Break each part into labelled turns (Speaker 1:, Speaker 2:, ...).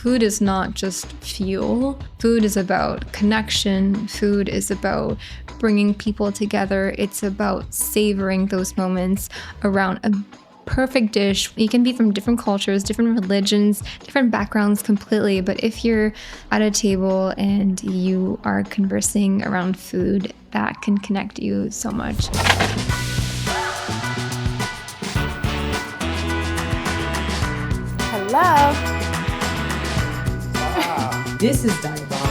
Speaker 1: food is not just fuel. Food is about connection. Food is about bringing people together. It's about savoring those moments around a perfect dish. You can be from different cultures, different religions, different backgrounds completely. But if you're at a table and you are conversing around food, that can connect you so much.
Speaker 2: Hello.
Speaker 3: This is diabolical.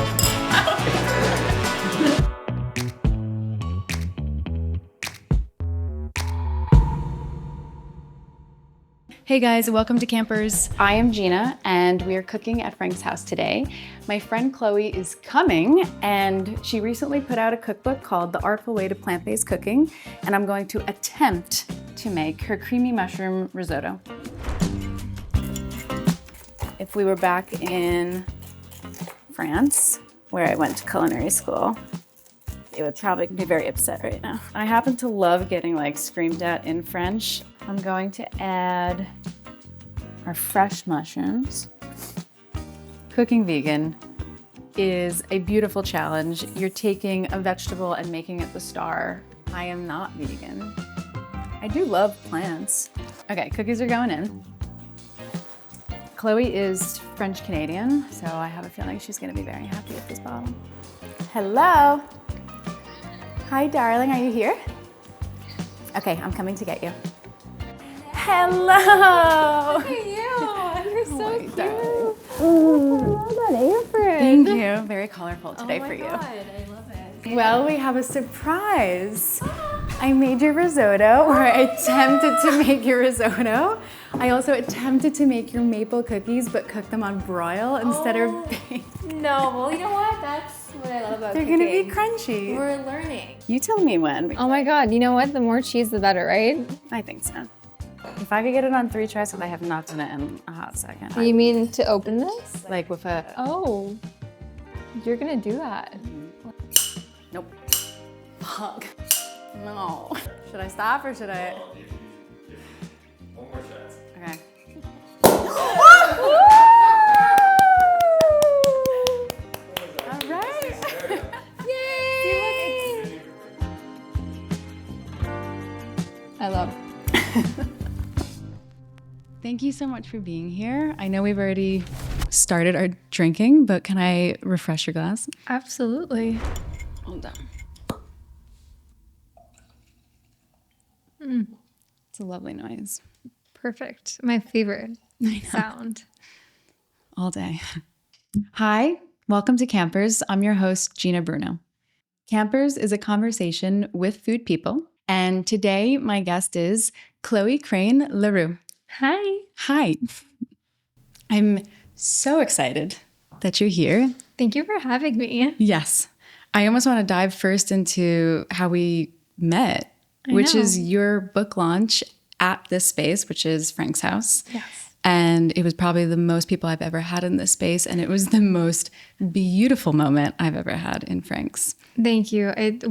Speaker 2: Hey guys, welcome to Campers. I am Gina and we are cooking at Frank's house today. My friend Chloe is coming and she recently put out a cookbook called The Artful Way to Plant-Based Cooking, and I'm going to attempt to make her creamy mushroom risotto. If we were back in France, where I went to culinary school, it would probably be very upset right now. I happen to love getting screamed at in French. I'm going to add our fresh mushrooms. Cooking vegan is a beautiful challenge. You're taking a vegetable and making it the star. I am not vegan. I do love plants. Okay, cookies are going in. Chloe is French-Canadian, so I have a feeling she's gonna be very happy with this bottle. Hello. Hi, darling, are you here? Okay, I'm coming to get you. Hello.
Speaker 1: Look at you. You're so cute.
Speaker 2: Darling.
Speaker 1: Oh, I love that apron.
Speaker 2: Thank you. Very colorful today for you.
Speaker 1: Oh my God, I love it.
Speaker 2: Well, we have a surprise. I made your risotto, or I attempted to make your risotto. I also attempted to make your maple cookies, but cook them on broil instead of baked.
Speaker 1: No, well, you know what? That's what I love about
Speaker 2: They're
Speaker 1: cooking.
Speaker 2: gonna be crunchy.
Speaker 1: We're learning.
Speaker 2: You tell me when.
Speaker 1: Oh my God, you know what? The more cheese, the better, right?
Speaker 2: I think so. If I could get it on 3 tries, because I have not done it in a hot second.
Speaker 1: You mean to open this?
Speaker 2: Like with a...
Speaker 1: Oh, you're gonna do that.
Speaker 2: Nope. Fuck. No. Should I stop or should I?
Speaker 4: One more shot.
Speaker 2: Okay. All right.
Speaker 1: Yay! I love.
Speaker 2: Thank you so much for being here. I know we've already started our drinking, but can I refresh your glass?
Speaker 1: Absolutely.
Speaker 2: Hold on. It's a lovely noise.
Speaker 1: Perfect. My favorite sound.
Speaker 2: All day. Hi, welcome to Campers. I'm your host, Gina Bruno. Campers is a conversation with food people, and today my guest is Chloé Crane-Leroux.
Speaker 1: Hi.
Speaker 2: Hi. I'm so excited that you're here.
Speaker 1: Thank you for having me.
Speaker 2: Yes. I almost want to dive first into how we met, which is your book launch at this space, which is Frank's house.
Speaker 1: Yes.
Speaker 2: And it was probably the most people I've ever had in this space. And it was the most beautiful moment I've ever had in Frank's.
Speaker 1: Thank you. There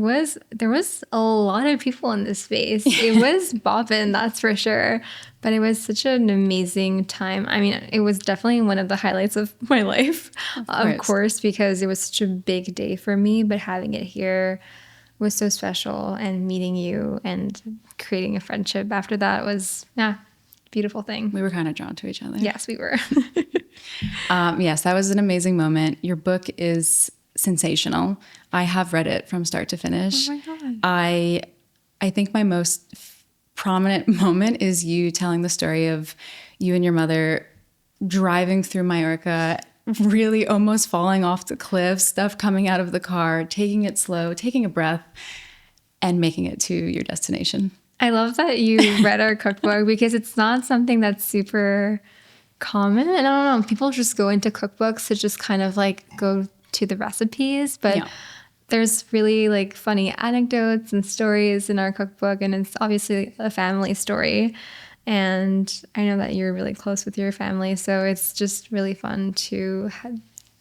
Speaker 1: was a lot of people in this space. It was bopping, that's for sure. But it was such an amazing time. I mean, it was definitely one of the highlights of my life, of course, because it was such a big day for me. But having it here was so special, and meeting you and creating a friendship after that was, beautiful thing.
Speaker 2: We were kind of drawn to each other.
Speaker 1: Yes, we were.
Speaker 2: Yes, that was an amazing moment. Your book is sensational. I have read it from start to finish.
Speaker 1: Oh my God.
Speaker 2: I think my most prominent moment is you telling the story of you and your mother driving through Mallorca, really almost falling off the cliff, stuff coming out of the car, taking it slow, taking a breath, and making it to your destination.
Speaker 1: I love that you read our cookbook because it's not something that's super common. And I don't know, people just go into cookbooks to just kind of go to the recipes, but there's really funny anecdotes and stories in our cookbook, and it's obviously a family story. And I know that you're really close with your family, so it's just really fun to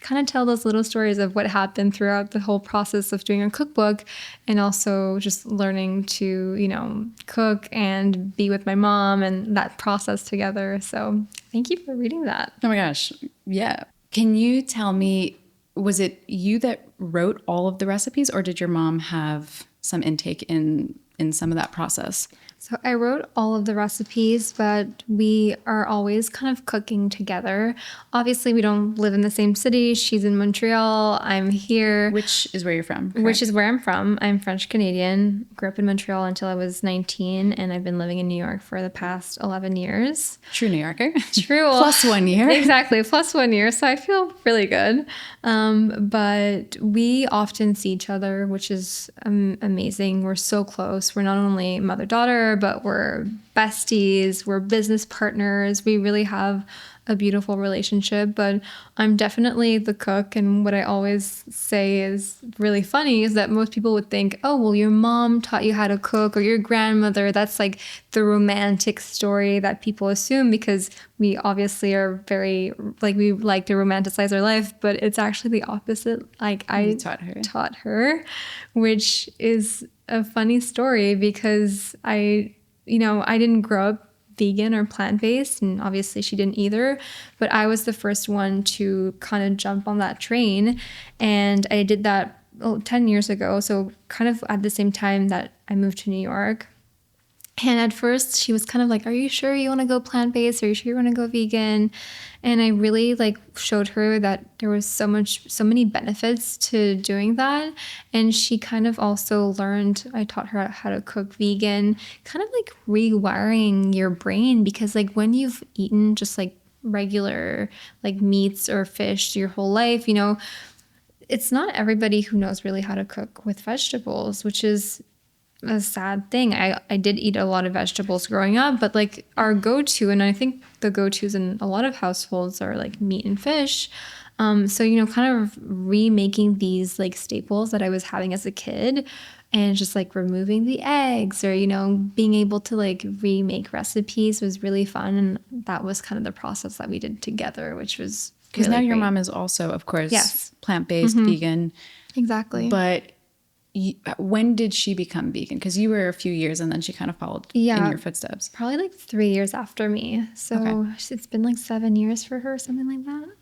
Speaker 1: kind of tell those little stories of what happened throughout the whole process of doing a cookbook, and also just learning to, cook and be with my mom and that process together. So thank you for reading that.
Speaker 2: Oh my gosh. Yeah.
Speaker 5: Can you tell me, was it you that wrote all of the recipes, or did your mom have some intake in some of that process?
Speaker 1: So I wrote all of the recipes, but we are always kind of cooking together. Obviously, we don't live in the same city. She's in Montreal. I'm here.
Speaker 5: Which is where you're from, correct?
Speaker 1: Which is where I'm from. I'm French Canadian. Grew up in Montreal until I was 19, and I've been living in New York for the past 11 years.
Speaker 5: True New Yorker.
Speaker 1: True.
Speaker 5: Plus 1 year.
Speaker 1: Exactly. Plus 1 year. So I feel really good. But we often see each other, which is amazing. We're so close. We're not only mother-daughter, but we're besties. We're business partners. We really have a beautiful relationship, but I'm definitely the cook. And what I always say is really funny is that most people would think, oh, well, your mom taught you how to cook, or your grandmother. That's like the romantic story that people assume, because we obviously are very, like, we like to romanticize our life, but it's actually the opposite. Like, I taught her, which is a funny story because I didn't grow up vegan or plant-based, and obviously she didn't either, but I was the first one to kind of jump on that train, and I did that 10 years ago, so kind of at the same time that I moved to New York. And at first she was kind of like, are you sure you want to go plant-based? Are you sure you want to go vegan? And I really showed her that there was so many benefits to doing that. And she kind of also learned, I taught her how to cook vegan, kind of like rewiring your brain, because when you've eaten just regular meats or fish your whole life, it's not everybody who knows really how to cook with vegetables, which is a sad thing. I did eat a lot of vegetables growing up, but our go-to, and I think the go-tos in a lot of households are meat and fish. So, kind of remaking these staples that I was having as a kid, and just removing the eggs, or, being able to remake recipes was really fun. And that was kind of the process that we did together, which was
Speaker 5: because
Speaker 1: really
Speaker 5: now your
Speaker 1: great.
Speaker 5: mom is also, of course,
Speaker 1: yes,
Speaker 5: plant-based, vegan.
Speaker 1: Exactly.
Speaker 5: But when did she become vegan? Because you were a few years and then she kind of followed in your footsteps.
Speaker 1: Probably 3 years after me. So It's been 7 years for her, something like that.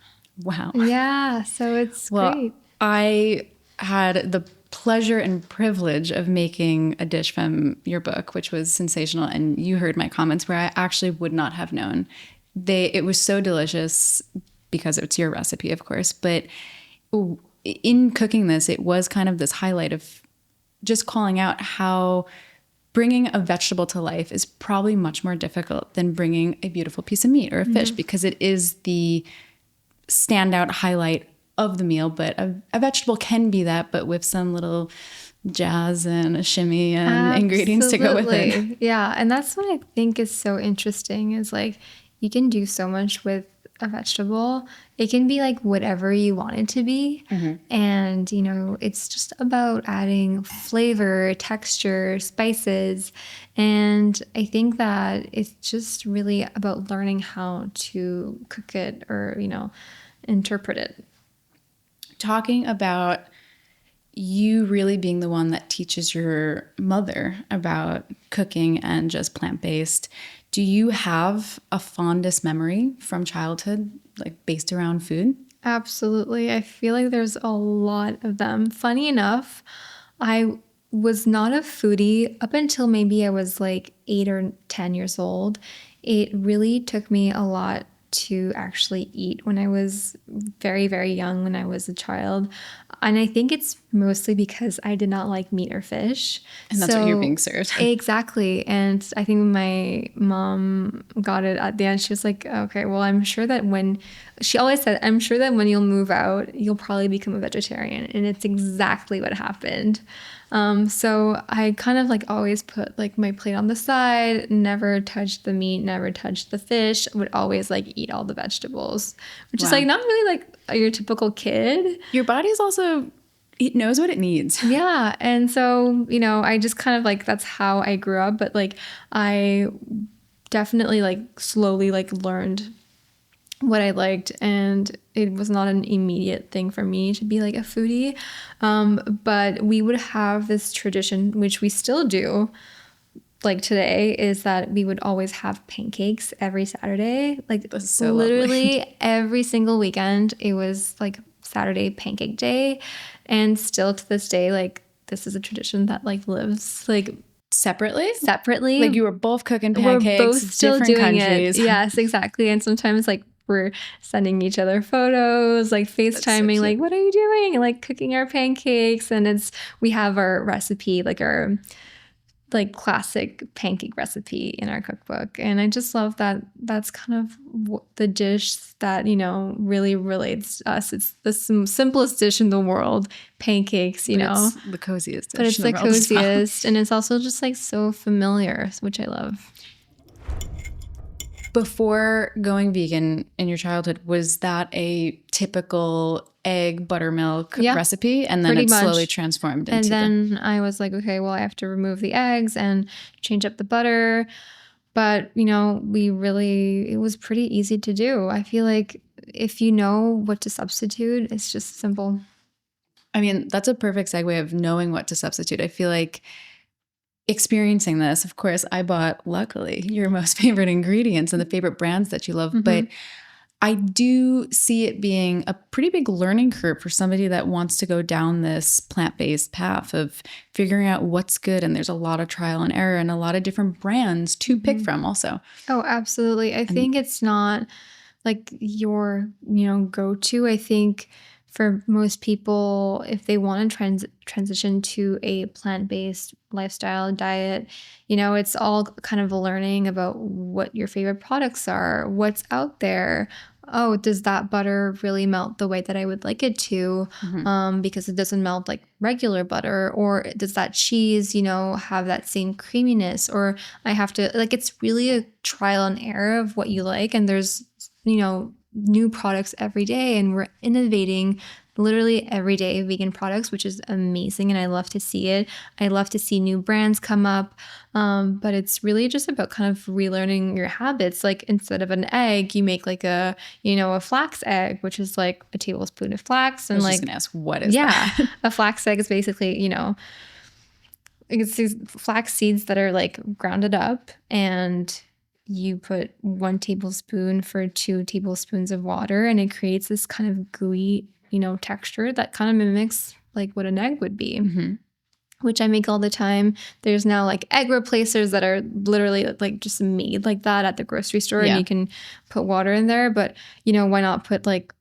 Speaker 5: Wow.
Speaker 1: Yeah. So it's great.
Speaker 5: I had the pleasure and privilege of making a dish from your book, which was sensational. And you heard my comments where I actually would not have known. It was so delicious because it's your recipe, of course. But in cooking this, it was kind of this highlight of just calling out how bringing a vegetable to life is probably much more difficult than bringing a beautiful piece of meat or a fish, because it is the standout highlight of the meal. But a vegetable can be that, but with some little jazz and a shimmy and ingredients to go with it.
Speaker 1: Yeah. And that's what I think is so interesting is you can do so much with a vegetable. It can be whatever you want it to be. And, it's just about adding flavor, texture, spices. And I think that it's just really about learning how to cook it or, interpret it.
Speaker 5: Talking about you really being the one that teaches your mother about cooking and just plant-based, do you have a fondest memory from childhood, based around food?
Speaker 1: Absolutely. I feel there's a lot of them. Funny enough, I was not a foodie up until maybe I was 8 or 10 years old. It really took me a lot to actually eat when I was very, very young, when I was a child. And I think it's mostly because I did not like meat or fish.
Speaker 5: And that's what you're being served.
Speaker 1: Exactly. And I think my mom got it at the end. She was like, okay, well, I'm sure that she always said, I'm sure that when you'll move out, you'll probably become a vegetarian. And it's exactly what happened. So I kind of always put my plate on the side, never touched the meat, never touched the fish, would always eat all the vegetables, which is not really your typical kid.
Speaker 5: Your body's also, it knows what it needs.
Speaker 1: Yeah. And so, I just kind of that's how I grew up. But I definitely slowly learned what I liked, and it was not an immediate thing for me to be a foodie. But we would have this tradition, which we still do, like today is that we would always have pancakes every Saturday. Like
Speaker 5: That's so
Speaker 1: literally
Speaker 5: lovely.
Speaker 1: every single weekend, it was like Saturday pancake day. And still to this day, like this is a tradition that like lives like
Speaker 5: Separately?
Speaker 1: separately.
Speaker 5: Like you were both cooking
Speaker 1: We're
Speaker 5: pancakes,
Speaker 1: both still
Speaker 5: different
Speaker 1: doing
Speaker 5: countries.
Speaker 1: it. Yes, exactly. And sometimes like we're sending each other photos, like FaceTiming,
Speaker 5: cute.
Speaker 1: like, what are you doing? And like cooking our pancakes. And we have our recipe, like our like classic pancake recipe in our cookbook. And I just love that that's kind of the dish that, you know, really relates to us. It's the simplest dish in the world, pancakes, you know.
Speaker 5: It's the coziest dish
Speaker 1: But it's
Speaker 5: in
Speaker 1: the
Speaker 5: the world as well.
Speaker 1: coziest, and it's also just like so familiar, which I love.
Speaker 5: Before going vegan in your childhood, was that a typical egg buttermilk
Speaker 1: Yeah,
Speaker 5: recipe? And then
Speaker 1: pretty
Speaker 5: it slowly
Speaker 1: much.
Speaker 5: transformed
Speaker 1: And
Speaker 5: into
Speaker 1: then I was like, okay, well, I have to remove the eggs and change up the butter. But, you know, it was pretty easy to do. I feel like if you know what to substitute, it's just simple.
Speaker 5: I mean, that's a perfect segue of knowing what to substitute. I feel like experiencing this, of course, I bought, luckily, your most favorite ingredients and the favorite brands that you love. But I do see it being a pretty big learning curve for somebody that wants to go down this plant-based path of figuring out what's good. And there's a lot of trial and error and a lot of different brands to pick from also.
Speaker 1: Oh, absolutely. I think it's not like your, you know, go-to. I think for most people, if they want to transition to a plant-based lifestyle diet, you know, it's all kind of learning about what your favorite products are, what's out there. Oh, does that butter really melt the way that I would like it to? Because it doesn't melt like regular butter. Or does that cheese, you know, have that same creaminess? Or I have to, like, it's really a trial and error of what you like. And there's, you know, new products every day, and we're innovating literally every day vegan products, which is amazing, and I love to see it. I love to see new brands come up, but it's really just about kind of relearning your habits. Like instead of an egg, you make like a, you know, a flax egg, which is like a tablespoon of flax, and
Speaker 5: I was
Speaker 1: like
Speaker 5: just gonna ask, what is that?
Speaker 1: a flax egg is basically, you know, it's these flax seeds that are like grounded up, and you put 1 tablespoon for 2 tablespoons of water, and it creates this kind of gooey, you know, texture that kind of mimics like what an egg would be, which I make all the time. There's now like egg replacers that are literally like just made like that at the grocery store, and you can put water in there. But, you know, why not put like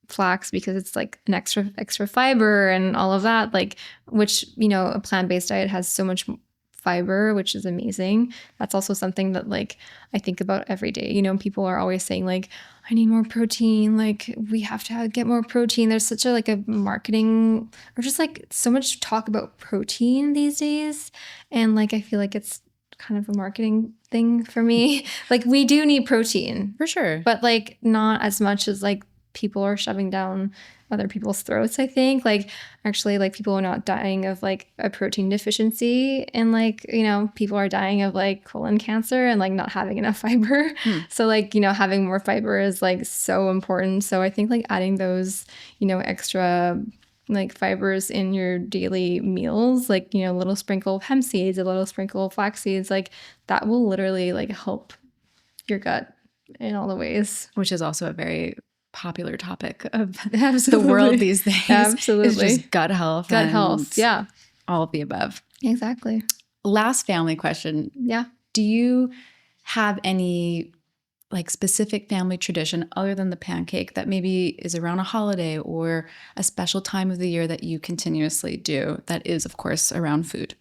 Speaker 1: flax, because it's like an extra fiber and all of that, like, which, you know, a plant-based diet has so much fiber, which is amazing. That's also something that like I think about every day. You know, people are always saying like, I need more protein, like we have to get more protein. There's such a like a marketing, or just like so much talk about protein these days, and like I feel like it's kind of a marketing thing for me. Like we do need protein
Speaker 5: For sure.
Speaker 1: but like not as much as like people are shoving down other people's throats. I think like actually like people are not dying of like a protein deficiency, and like, you know, people are dying of like colon cancer and like not having enough fiber. So like, you know, having more fiber is like so important. So I think like adding those, you know, extra like fibers in your daily meals, like, you know, a little sprinkle of hemp seeds, a little sprinkle of flax seeds, like that will literally like help your gut in all the ways.
Speaker 5: Which is also a very popular topic of the world these days.
Speaker 1: Absolutely.
Speaker 5: It's just gut health.
Speaker 1: Gut
Speaker 5: and
Speaker 1: health. Yeah.
Speaker 5: all of the above.
Speaker 1: Exactly.
Speaker 5: Last family question.
Speaker 1: Yeah.
Speaker 5: Do you have any like specific family tradition other than the pancake that maybe is around a holiday or a special time of the year that you continuously do that is, of course, around food?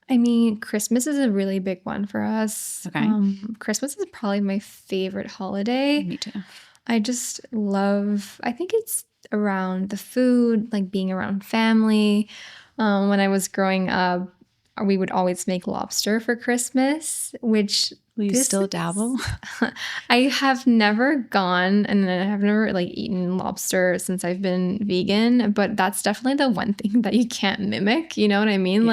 Speaker 1: I mean, Christmas is a really big one for us.
Speaker 5: Okay.
Speaker 1: Christmas is probably my favorite holiday.
Speaker 5: Me too.
Speaker 1: I just love, I think it's around the food, like being around family. When I was growing up, we would always make lobster for Christmas, which
Speaker 5: Will you still dabble?
Speaker 1: I have never gone, and I have never like eaten lobster since I've been vegan, but that's definitely the one thing that you can't mimic. You know what I mean?
Speaker 5: Yeah.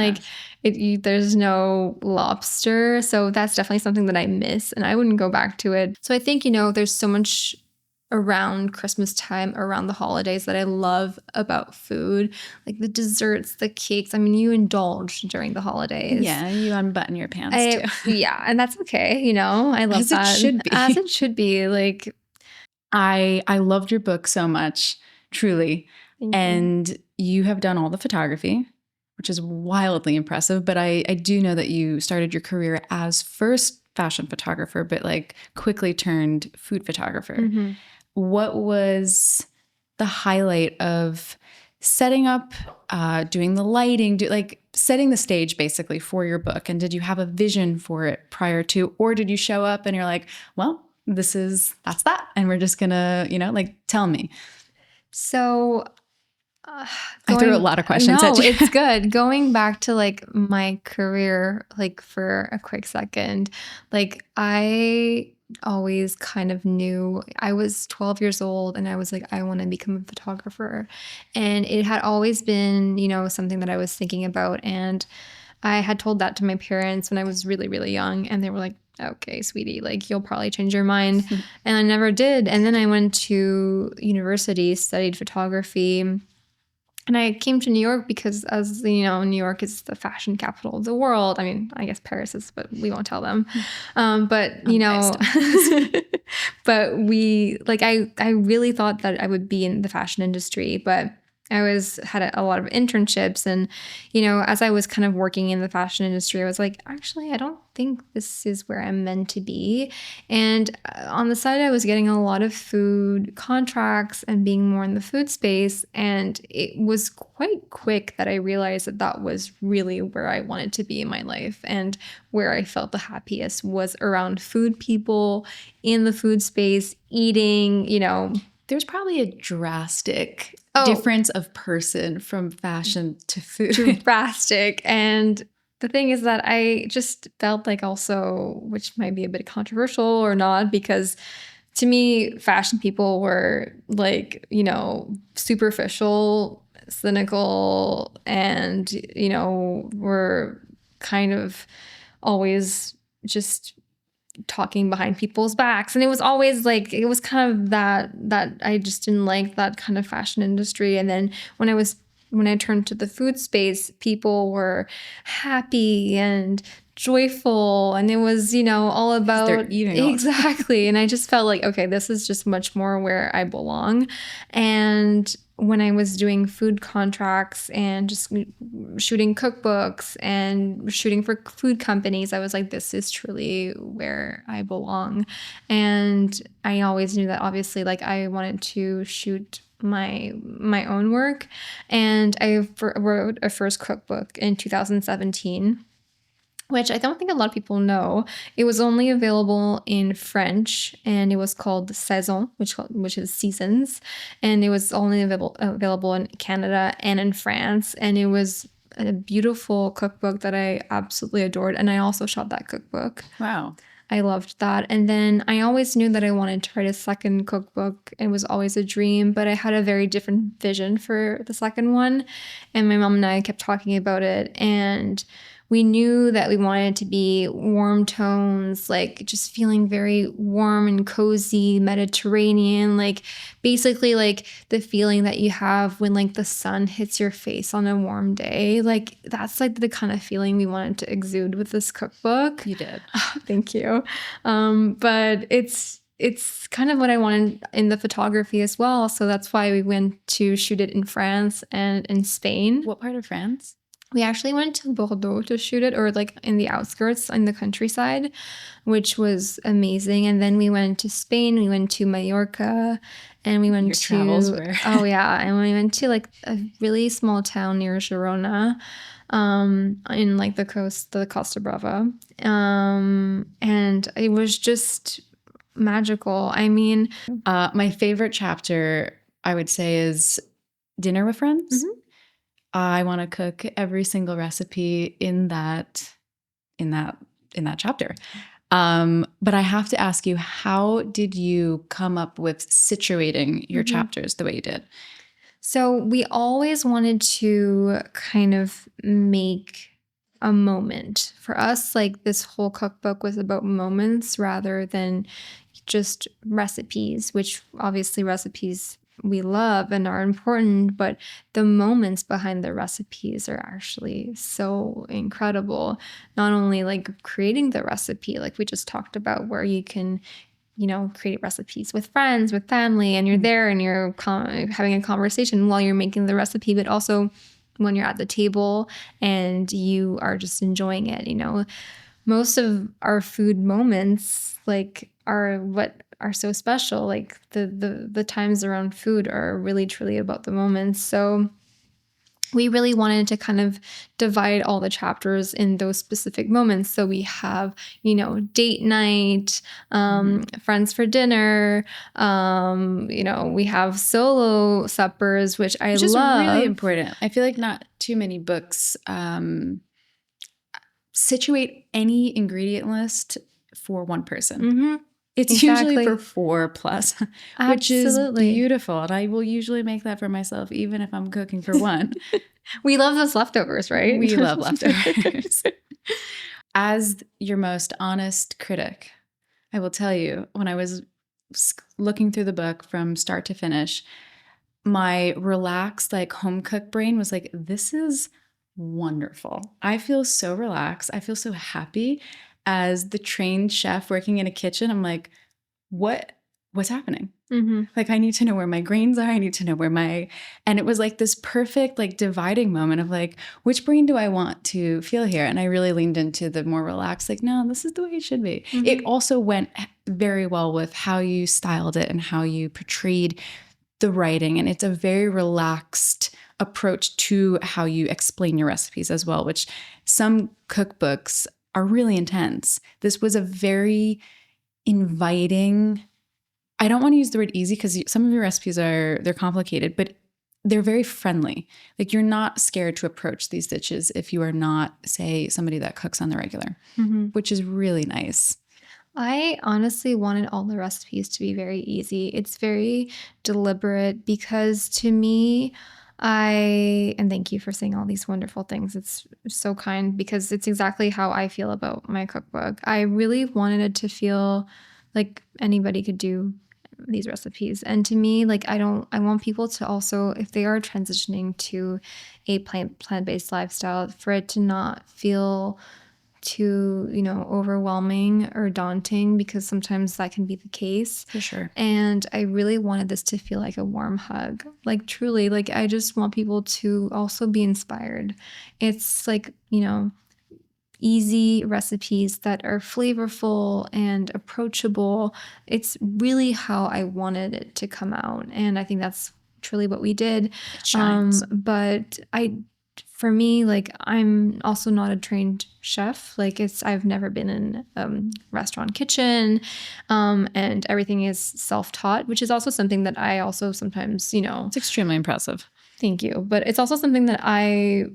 Speaker 1: Like there's no lobster. So that's definitely something that I miss, and I wouldn't go back to it. So I think, you know, there's so much around Christmas time, around the holidays that I love about food, like the desserts, the cakes. I mean, you indulge during the holidays.
Speaker 5: Yeah, you unbutton your pants too.
Speaker 1: Yeah, and that's okay. I love
Speaker 5: As it
Speaker 1: that.
Speaker 5: should be.
Speaker 1: As it should be. Like,
Speaker 5: I loved your book so much, truly.
Speaker 1: thank you.
Speaker 5: And you have done all the photography, which is wildly impressive. But I do know that you started your career as first fashion photographer, but like quickly turned food photographer.
Speaker 1: Mhm.
Speaker 5: What was the highlight of setting up, doing the lighting, like setting the stage basically for your book? And did you have a vision for it prior to, or did you show up and you're like, well, that's that. And we're just gonna, like, tell me.
Speaker 1: So
Speaker 5: I threw a lot of questions at you.
Speaker 1: It's good. Going back to like my career, like for a quick second, like I always kind of knew. I was 12 years old and I was like, I want to become a photographer. And it had always been, something that I was thinking about. And I had told that to my parents when I was really, really young. And they were like, okay, sweetie, like you'll probably change your mind. And I never did. And then I went to university, studied photography. And I came to New York because, as you know, New York is the fashion capital of the world. I mean, I guess Paris is, but we won't tell them. But but I really thought that I would be in the fashion industry, but I had a lot of internships, and as I was kind of working in the fashion industry, I was like, actually, I don't think this is where I'm meant to be. And on the side, I was getting a lot of food contracts and being more in the food space, and it was quite quick that I realized that that was really where I wanted to be in my life, and where I felt the happiest was around food people, in the food space, eating,
Speaker 5: There's probably a drastic difference of person from fashion to food.
Speaker 1: Drastic. And the thing is that I just felt like also, which might be a bit controversial or not, because to me, fashion people were like, superficial, cynical, and, were kind of always just talking behind people's backs. And it was always like, it was kind of that I just didn't like that kind of fashion industry. And then when I turned to the food space, people were happy and joyful, and it was, all about
Speaker 5: they're eating all
Speaker 1: exactly. And I just felt like, okay, this is just much more where I belong. And when I was doing food contracts and just shooting cookbooks and shooting for food companies, I was like, this is truly where I belong. And I always knew that, obviously, like I wanted to shoot my own work. And I wrote a first cookbook in 2017, which I don't think a lot of people know. It was only available in French, and it was called Saison, which is seasons. And it was only available in Canada and in France. And it was a beautiful cookbook that I absolutely adored. And I also shot that cookbook.
Speaker 5: Wow.
Speaker 1: I loved that. And then I always knew that I wanted to write a second cookbook. It was always a dream, but I had a very different vision for the second one. And my mom and I kept talking about it. And we knew that we wanted it to be warm tones, like just feeling very warm and cozy, Mediterranean, like basically like the feeling that you have when like the sun hits your face on a warm day. Like that's like the kind of feeling we wanted to exude with this cookbook.
Speaker 5: You did.
Speaker 1: Oh, thank you. But it's kind of what I wanted in the photography as well. So that's why we went to shoot it in France and in Spain.
Speaker 5: What part of France?
Speaker 1: We actually went to Bordeaux to shoot it, or like in the outskirts, in the countryside, which was amazing. And then we went to Spain, we went to Mallorca, and we went
Speaker 5: Your travels were.
Speaker 1: Oh yeah, and we went to like a really small town near Girona, in like the Costa Brava, and it was just magical. I mean,
Speaker 5: my favorite chapter, I would say, is Dinner with Friends.
Speaker 1: Mm-hmm.
Speaker 5: I want to cook every single recipe in that chapter. But I have to ask you, how did you come up with situating your chapters the way you did?
Speaker 1: So we always wanted to kind of make a moment. For us, like this whole cookbook was about moments rather than just recipes, which obviously recipes we love and are important, but the moments behind the recipes are actually so incredible. Not only like creating the recipe, like we just talked about, where you can, create recipes with friends, with family, and you're there and you're having a conversation while you're making the recipe, but also when you're at the table and you are just enjoying it. Most of our food moments like are what are so special. Like the times around food are really truly about the moments. So we really wanted to kind of divide all the chapters in those specific moments. So we have, date night, friends for dinner, we have solo suppers, which I
Speaker 5: Which is
Speaker 1: love.
Speaker 5: really important. I feel like not too many books situate any ingredient list for one person.
Speaker 1: Mm-hmm.
Speaker 5: It's usually for 4+, which is
Speaker 1: Absolutely.
Speaker 5: beautiful. And I will usually make that for myself, even if I'm cooking for one.
Speaker 1: We love those leftovers, right?
Speaker 5: We love leftovers. As your most honest critic, I will tell you, when I was looking through the book from start to finish, my relaxed, like home cook brain was like, this is wonderful. I feel so relaxed. I feel so happy. As the trained chef working in a kitchen, I'm like, what's happening?
Speaker 1: Mm-hmm.
Speaker 5: Like, I need to know where my grains are. I need to know and it was like this perfect, like dividing moment of like, which brain do I want to feel here? And I really leaned into the more relaxed, like, no, this is the way it should be.
Speaker 1: Mm-hmm.
Speaker 5: It also went very well with how you styled it and how you portrayed the writing. And it's a very relaxed approach to how you explain your recipes as well, which some cookbooks are really intense. This was a very inviting, I don't want to use the word easy because some of your recipes they're complicated, but they're very friendly. Like, you're not scared to approach these dishes if you are not, say, somebody that cooks on the regular, which is really nice.
Speaker 1: I honestly wanted all the recipes to be very easy. It's very deliberate because to me, and thank you for saying all these wonderful things. It's so kind because it's exactly how I feel about my cookbook. I really wanted it to feel like anybody could do these recipes. And to me, like, I want people to also, if they are transitioning to a plant-based lifestyle, for it to not feel too, overwhelming or daunting, because sometimes that can be the case.
Speaker 5: For sure.
Speaker 1: And I really wanted this to feel like a warm hug. Like, truly, like, I just want people to also be inspired. It's like, easy recipes that are flavorful and approachable. It's really how I wanted it to come out. And I think that's truly what we did.
Speaker 5: It shines.
Speaker 1: But for me, like, I'm also not a trained chef. Like, I've never been in a restaurant kitchen, and everything is self-taught, which is also something that I also sometimes,
Speaker 5: It's extremely impressive.
Speaker 1: Thank you. But it's also something that I,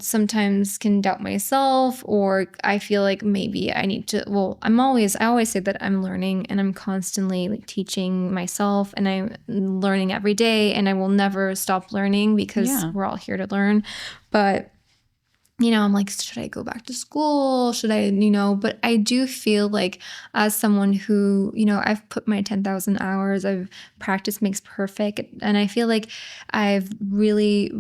Speaker 1: sometimes can doubt myself, or I feel like maybe I need to, I always say that I'm learning and I'm constantly like teaching myself, and I'm learning every day, and I will never stop learning because we're all here to learn. But, I'm like, should I go back to school? Should I, but I do feel like, as someone who, I've put my 10,000 hours, I've practice makes perfect. And I feel like I've really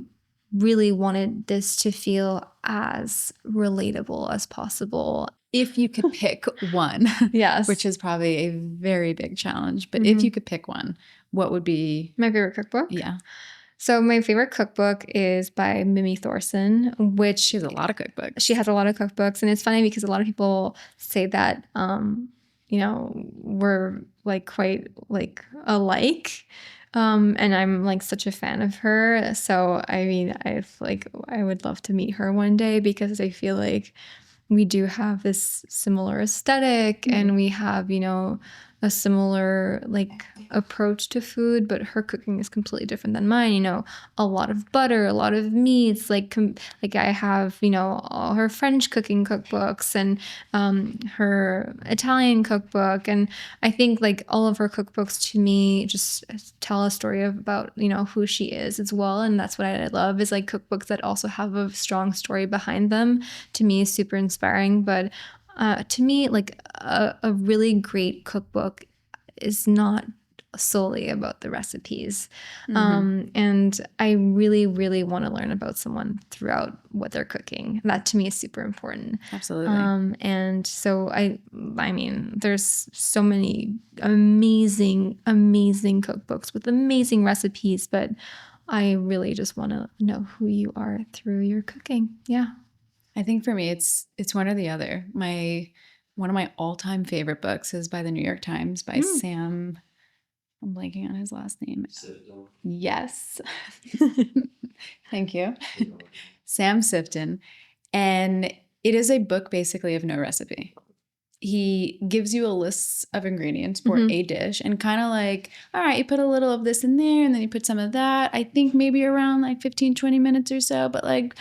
Speaker 1: wanted this to feel as relatable as possible.
Speaker 5: If you could pick one,
Speaker 1: Yes.
Speaker 5: which is probably a very big challenge, but if you could pick one, what would be
Speaker 1: My favorite cookbook?
Speaker 5: Yeah.
Speaker 1: So my favorite cookbook is by Mimi Thorson, which
Speaker 5: She has a lot of cookbooks.
Speaker 1: She has a lot of cookbooks, and it's funny because a lot of people say that, we're like quite like alike. And I'm like such a fan of her. So, I mean, I would love to meet her one day, because I feel like we do have this similar aesthetic, and we have, a similar like approach to food, but her cooking is completely different than mine. A lot of butter, a lot of meats, like I have, all her French cooking cookbooks and her Italian cookbook. And I think like all of her cookbooks to me just tell a story about, who she is as well. And that's what I love, is like cookbooks that also have a strong story behind them. To me is super inspiring. But to me, like a really great cookbook is not solely about the recipes. And I really, really want to learn about someone throughout what they're cooking. That to me is super important.
Speaker 5: Absolutely.
Speaker 1: And so I mean, there's so many amazing, amazing cookbooks with amazing recipes, but I really just want to know who you are through your cooking. Yeah.
Speaker 5: I think for me, it's one or the other. One of my all-time favorite books is by the New York Times by Sam. I'm blanking on his last name. Yes. Thank you. Sam Sifton. And it is a book basically of no recipe. He gives you a list of ingredients for a dish and kind of like, all right, you put a little of this in there and then you put some of that. I think maybe around like 15, 20 minutes or so, but like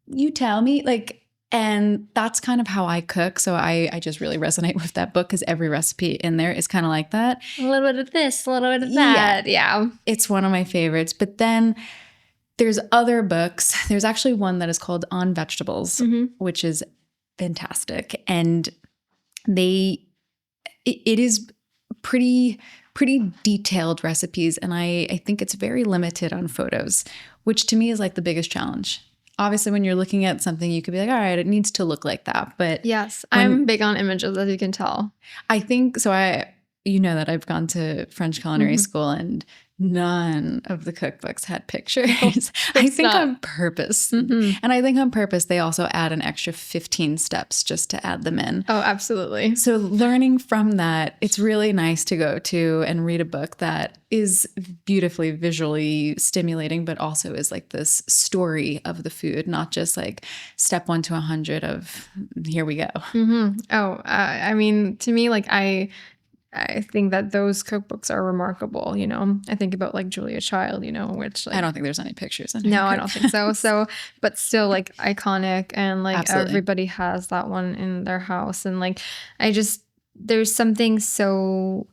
Speaker 5: you tell me, like, and that's kind of how I cook. So I just really resonate with that book because every recipe in there is kind of like that.
Speaker 1: A little bit of this, a little bit of that. Yeah.
Speaker 5: It's one of my favorites. But then there's other books. There's actually one that is called On Vegetables, which is fantastic. And it is pretty detailed recipes. And I think it's very limited on photos, which to me is like the biggest challenge. Obviously, when you're looking at something, you could be like, all right, it needs to look like that. But
Speaker 1: yes, I'm big on images, as you can tell.
Speaker 5: I think so. You know that I've gone to French culinary school and none of the cookbooks had pictures. I think on purpose. And I think on purpose, they also add an extra 15 steps just to add them in.
Speaker 1: Oh, absolutely.
Speaker 5: So learning from that, it's really nice to go to and read a book that is beautifully visually stimulating, but also is like this story of the food, not just like step 1 to 100 of here we go.
Speaker 1: Oh, I mean, to me, like I think that those cookbooks are remarkable, you know. I think about like Julia Child, you know, which like,
Speaker 5: I don't think there's any pictures in
Speaker 1: no, I don't think so. So, but still like iconic, and like
Speaker 5: Absolutely.
Speaker 1: everybody has that one in their house. And like, there's something so,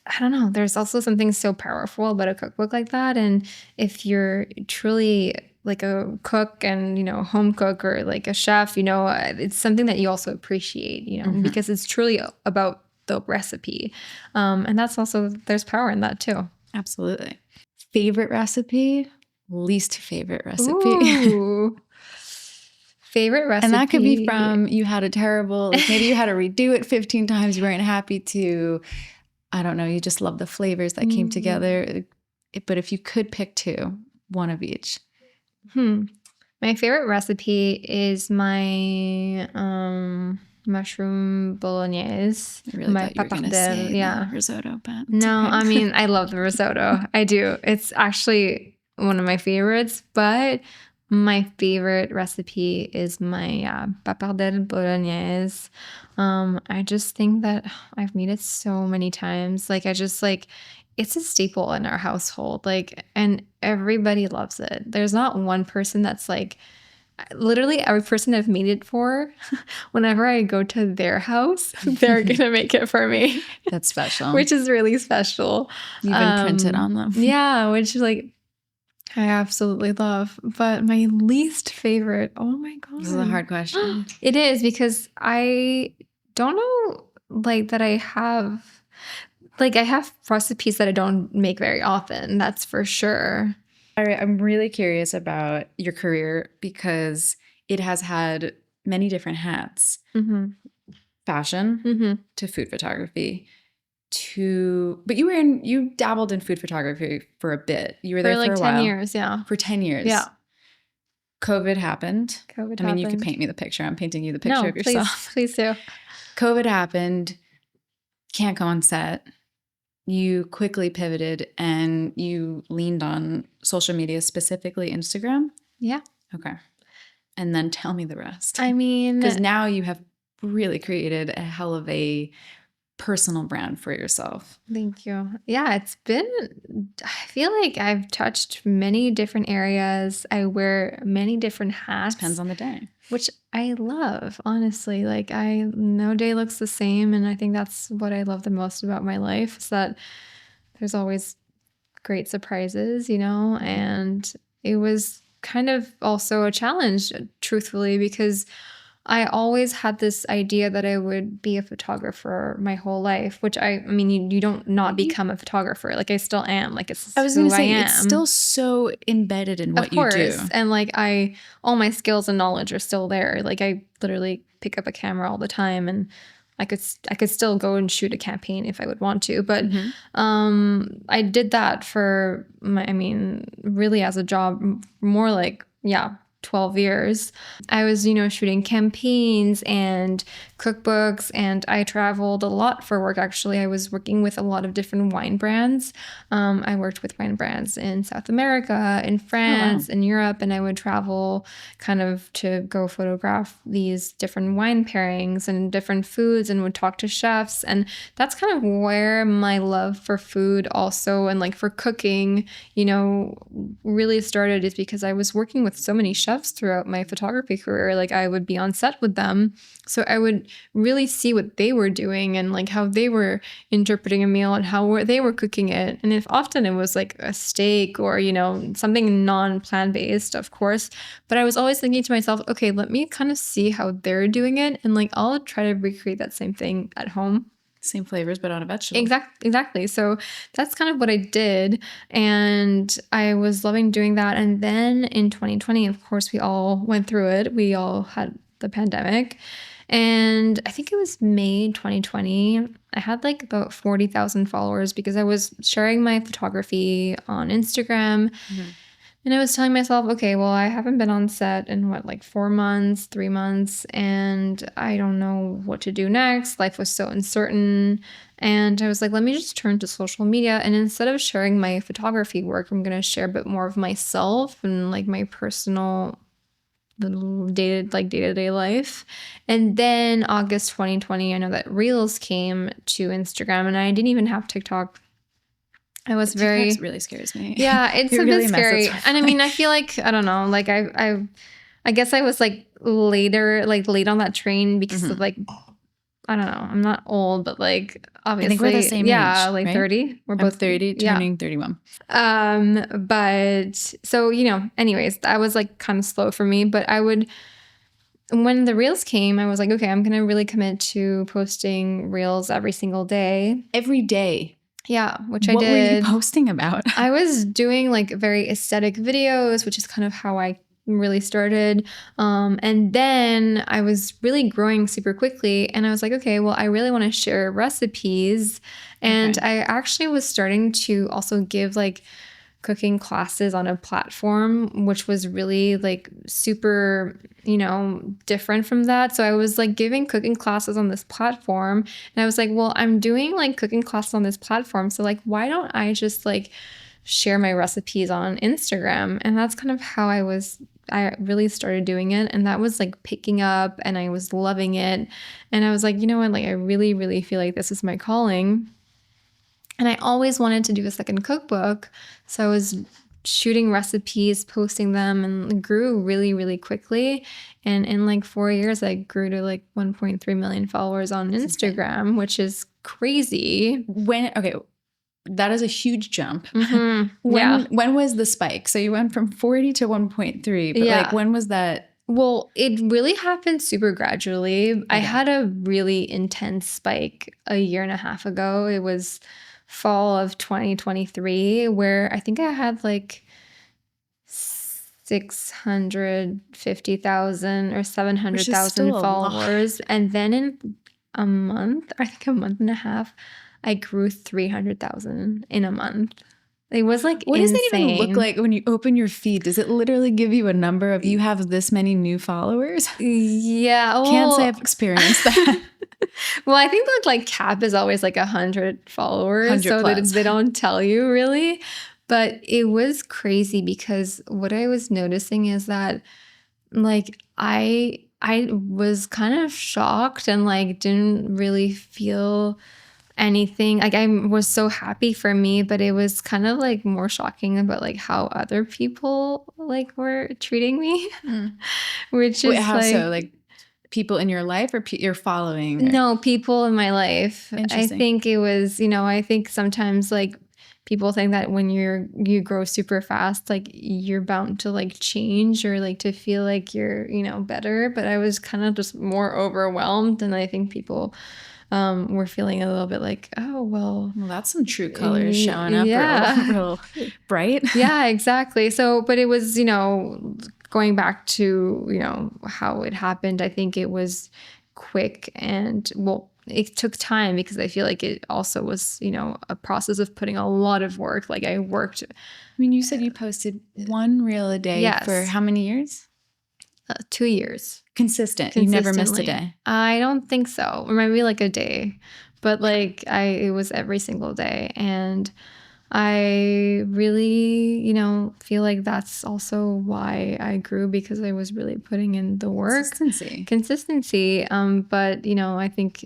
Speaker 1: I don't know, there's also something so powerful about a cookbook like that. And if you're truly like a cook and, you know, home cook or like a chef, you know, it's something that you also appreciate, you know, because it's truly about the recipe. And that's also, there's power in that too.
Speaker 5: Absolutely. Favorite recipe, least favorite recipe.
Speaker 1: Ooh. Favorite recipe.
Speaker 5: And that could be from you had a terrible, like maybe you had to redo it 15 times, you weren't happy to, I don't know, you just love the flavors that came together. But if you could pick 2, one of each.
Speaker 1: My favorite recipe is my mushroom bolognese.
Speaker 5: I really
Speaker 1: my
Speaker 5: thought you were going to say
Speaker 1: yeah.
Speaker 5: risotto, but
Speaker 1: No,
Speaker 5: okay.
Speaker 1: I mean, I love the risotto. I do. It's actually one of my favorites, but my favorite recipe is my pappardelle bolognese. I just think that I've made it so many times. Like, it's a staple in our household. Like, and everybody loves it. There's not one person that's like, literally every person I've made it for, whenever I go to their house, they're going to make it for me.
Speaker 5: That's special.
Speaker 1: Which is really special.
Speaker 5: You've imprinted on them.
Speaker 1: Yeah, which like I absolutely love. But my least favorite, oh my God.
Speaker 5: This is a hard question.
Speaker 1: It is, because I don't know like that I have recipes that I don't make very often. That's for sure.
Speaker 5: All right, I'm really curious about your career because it has had many different hats. Fashion to food photography but you dabbled in food photography for a bit. You were there for
Speaker 1: like
Speaker 5: a while.
Speaker 1: 10 years, yeah.
Speaker 5: For 10 years.
Speaker 1: Yeah.
Speaker 5: COVID happened.
Speaker 1: COVID
Speaker 5: I mean, you
Speaker 1: happened.
Speaker 5: could paint me the picture. I'm painting you the picture of yourself.
Speaker 1: Please do.
Speaker 5: COVID happened. Can't go on set. You quickly pivoted and you leaned on social media, specifically Instagram?
Speaker 1: Yeah.
Speaker 5: Okay. And then tell me the rest.
Speaker 1: I mean,
Speaker 5: because now you have really created a hell of a personal brand for yourself.
Speaker 1: Thank you. Yeah, I feel like I've touched many different areas. I wear many different hats.
Speaker 5: Depends on the day.
Speaker 1: Which I love, honestly. Like, no day looks the same. And I think that's what I love the most about my life, is that there's always great surprises, you know? And it was kind of also a challenge, truthfully, because I always had this idea that I would be a photographer my whole life, which I mean, you don't not become a photographer. Like I still am. Like it's
Speaker 5: I was going
Speaker 1: who
Speaker 5: to say,
Speaker 1: I am.
Speaker 5: it's still so embedded in what
Speaker 1: Of course.
Speaker 5: you do.
Speaker 1: And like all my skills and knowledge are still there. Like I literally pick up a camera all the time, and I could still go and shoot a campaign if I would want to. But I did that for really as a job, more like 12 years. I was, shooting campaigns and cookbooks, and I traveled a lot for work. Actually, I was working with a lot of different wine brands. I worked with wine brands in South America, in France, in Europe, and I would travel kind of to go photograph these different wine pairings and different foods, and would talk to chefs. And that's kind of where my love for food also, and like for cooking, really started, is because I was working with so many chefs throughout my photography career. Like I would be on set with them, so I would really see what they were doing and like how they were interpreting a meal and how they were cooking it. And if often it was like a steak or something non-plant based, of course, but I was always thinking to myself, okay, let me kind of see how they're doing it, and like I'll try to recreate that same thing at home.
Speaker 5: Same flavors, but on a vegetable.
Speaker 1: Exactly. So that's kind of what I did. And I was loving doing that. And then in 2020, of course, we all went through it. We all had the pandemic. And I think it was May 2020. I had like about 40,000 followers because I was sharing my photography on Instagram. And I was telling myself, okay, well, I haven't been on set in 4 months, 3 months, and I don't know what to do next. Life was so uncertain. And I was like, let me just turn to social media. And instead of sharing my photography work, I'm going to share a bit more of myself and like my personal little day-to-day life. And then August 2020, I know that Reels came to Instagram, and I didn't even have TikTok. I was
Speaker 5: TikTok really scares me.
Speaker 1: Yeah, it's a
Speaker 5: really
Speaker 1: bit scary. And I mean, I feel like, I don't know, like I guess I was like late on that train because of like, I don't know, I'm not old, but like obviously.
Speaker 5: I think we're the same age,
Speaker 1: like
Speaker 5: right?
Speaker 1: 30. We're both
Speaker 5: 30, turning 31.
Speaker 1: But so, anyways, that was like kind of slow for me, but when the Reels came, I was like, okay, I'm going to really commit to posting Reels every single day.
Speaker 5: Every day.
Speaker 1: Yeah, which I did.
Speaker 5: What were you posting about?
Speaker 1: I was doing like very aesthetic videos, which is kind of how I really started. And then I was really growing super quickly. And I was like, okay, well, I really want to share recipes. And I actually was starting to also give like cooking classes on a platform, which was really like super, different from that. So I was like giving cooking classes on this platform, and I was like, well, I'm doing like cooking classes on this platform. So like, why don't I just like share my recipes on Instagram? And that's kind of how I really started doing it. And that was like picking up, and I was loving it. And I was like, you know what, like I really, really feel like this is my calling. And I always wanted to do a second cookbook. So I was shooting recipes, posting them, and grew really, really quickly. And in like 4 years, I grew to like 1.3 million followers on Instagram, which is crazy.
Speaker 5: That is a huge jump.
Speaker 1: Mm-hmm.
Speaker 5: When was the spike? So you went from 40 to 1.3, but like when was that?
Speaker 1: Well, it really happened super gradually. Okay. I had a really intense spike a year and a half ago. It was fall of 2023, where I think I had like 650,000 or 700,000 followers. And then in a month and a half, I grew 300,000 in a month. It was like
Speaker 5: what
Speaker 1: insane.
Speaker 5: Does that even look like when you open your feed? Does it literally give you a number of you have this many new followers?
Speaker 1: Yeah. Well,
Speaker 5: can't say I've experienced that.
Speaker 1: Well, I think that like cap is always like 100 followers.
Speaker 5: 100
Speaker 1: so
Speaker 5: plus.
Speaker 1: They don't tell you really. But it was crazy because what I was noticing is that like I was kind of shocked and like didn't really feel anything. Like I was so happy for me, but it was kind of like more shocking about like how other people like were treating me. Which is
Speaker 5: how so? Like people in your life or you're following?
Speaker 1: No, people in my life.
Speaker 5: Interesting.
Speaker 1: I think it was, I think sometimes like people think that when you grow super fast, like you're bound to like change or like to feel like you're, better. But I was kind of just more overwhelmed, and I think people were feeling a little bit like, oh, well,
Speaker 5: that's some true colors showing up real bright.
Speaker 1: Yeah, exactly. So, but it was, going back to, how it happened, I think it was quick and, well, it took time because I feel like it also was, a process of putting a lot of work. Like I worked.
Speaker 5: I mean, you said you posted one reel a day for how many years?
Speaker 1: 2 years.
Speaker 5: Consistent. You never missed a day.
Speaker 1: I don't think so. Or maybe like a day, but like it was every single day. And I really, feel like that's also why I grew, because I was really putting in the work. Consistency. But, I think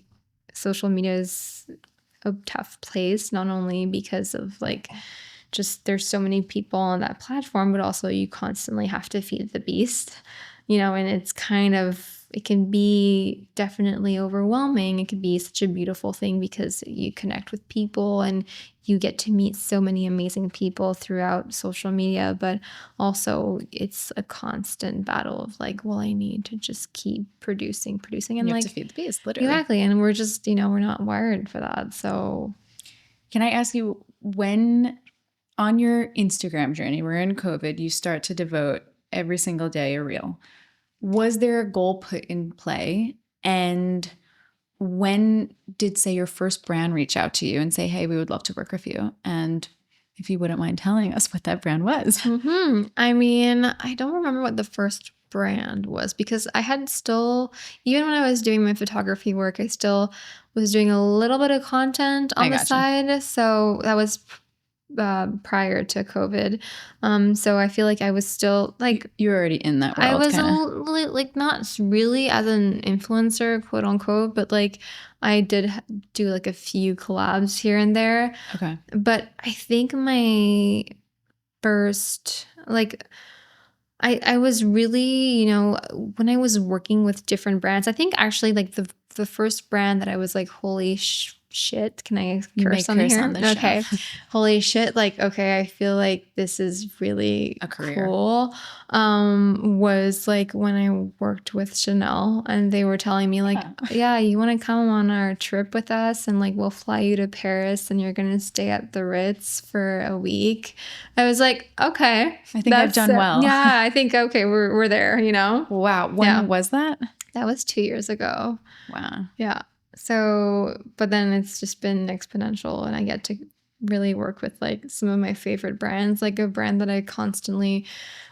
Speaker 1: social media is a tough place, not only because of like just there's so many people on that platform, but also you constantly have to feed the beast, and it's kind of, it can be definitely overwhelming. It can be such a beautiful thing because you connect with people and you get to meet so many amazing people throughout social media, but also it's a constant battle of like, well, I need to just keep producing and
Speaker 5: you
Speaker 1: like
Speaker 5: have to feed the beast, literally.
Speaker 1: Exactly. And we're just, we're not wired for that. So
Speaker 5: can I ask you, when on your Instagram journey, we're in COVID, you start to devote every single day a reel. Was there a goal put in play? And when did, say, your first brand reach out to you and say, hey, we would love to work with you? And if you wouldn't mind telling us what that brand was.
Speaker 1: Mm-hmm. I mean, I don't remember what the first brand was, because I had still, even when I was doing my photography work, I still was doing a little bit of content on the side. So that was prior to COVID. So I feel like I was still like,
Speaker 5: you're already in that world.
Speaker 1: I was like not really as an influencer, quote unquote, but like I did do like a few collabs here and there.
Speaker 5: Okay.
Speaker 1: But I think my first, like, I was really, when I was working with different brands, I think actually like the first brand that I was like, holy shit, can I curse on here? Okay. Holy shit. Like, okay, I feel like this is really
Speaker 5: a career.
Speaker 1: Cool. Was like when I worked with Chanel, and they were telling me like, yeah, you want to come on our trip with us, and like we'll fly you to Paris and you're going to stay at the Ritz for a week. I was like, okay,
Speaker 5: I think I've done well.
Speaker 1: Yeah, I think, okay, we're there,
Speaker 5: Wow. When was that?
Speaker 1: That was 2 years ago.
Speaker 5: Wow.
Speaker 1: Yeah. So, but then it's just been exponential, and I get to really work with like some of my favorite brands, like a brand that I constantly